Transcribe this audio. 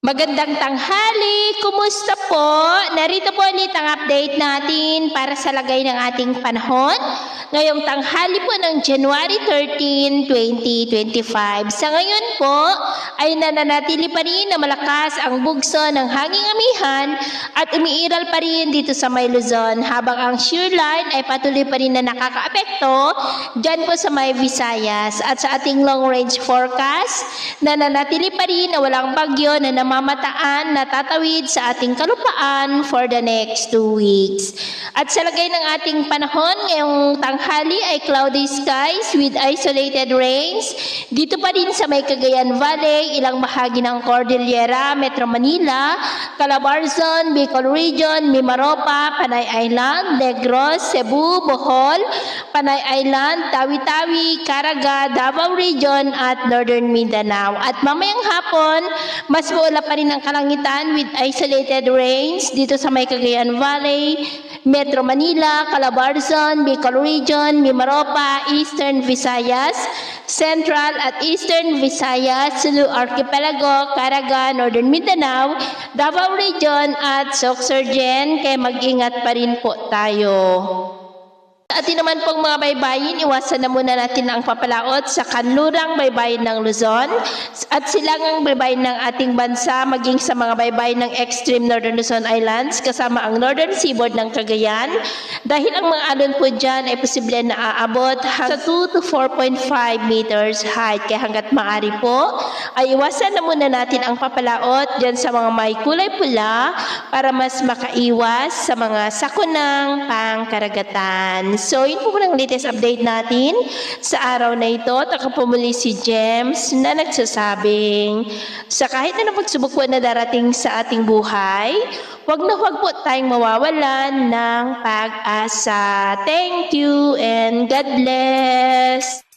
Magandang tanghali! Kumusta po? Narito po ulit ang update natin para sa lagay ng ating panahon. Ngayong tanghali po ng January 13, 2025. Sa ngayon po ay nananatili pa rin na malakas ang bugso ng hanging amihan at umiiral pa rin dito sa may Luzon habang ang shear line ay patuloy pa rin na nakakaapekto dyan po sa may Visayas. At sa ating long range forecast, nananatili pa rin na walang bagyo na namamataan na tatawid sa ating kalupaan for the next 2 weeks. At sa lagay ng ating panahon, ngayong tanghali ay cloudy skies with isolated rains. Dito pa rin sa may Cagayan Valley, ilang bahagi ng Cordillera, Metro Manila, Calabarzon, Bicol Region, Mimaropa, Panay Island, Negros, Cebu, Bohol, Panay Island, Tawi-Tawi, Caraga, Davao Region at Northern Mindanao. At mamayang hapon, mas maula pa rin ang kalangitan with isolated rains dito sa may Cagayan Valley, Metro Manila, Calabarzon, Bicol Region, Mimaropa, Eastern Visayas, Central at Eastern Visayas, Sulu Archipelago, Caraga, Northern Mindanao, Davao Region at Sorsogon, kaya mag-ingat pa rin po tayo. Sa atin naman pong mga baybayin, iwasan na muna natin ang papalaot sa kanlurang baybayin ng Luzon at silangang baybayin ng ating bansa maging sa mga baybayin ng extreme Northern Luzon Islands kasama ang Northern Seaboard ng Cagayan dahil ang mga alon po dyan ay posible na aabot sa 2 to 4.5 meters height. Kaya hanggat maaari po ay iwasan na muna natin ang papalaot dyan sa mga may kulay pula para mas makaiwas sa mga sakunang pangkaragatan. So, yun po ang latest update natin sa araw na ito. At ako po muli si Gems na nagsasabing sa kahit na pagsubok po na darating sa ating buhay, huwag na huwag po tayong mawawalan ng pag-asa. Thank you and God bless!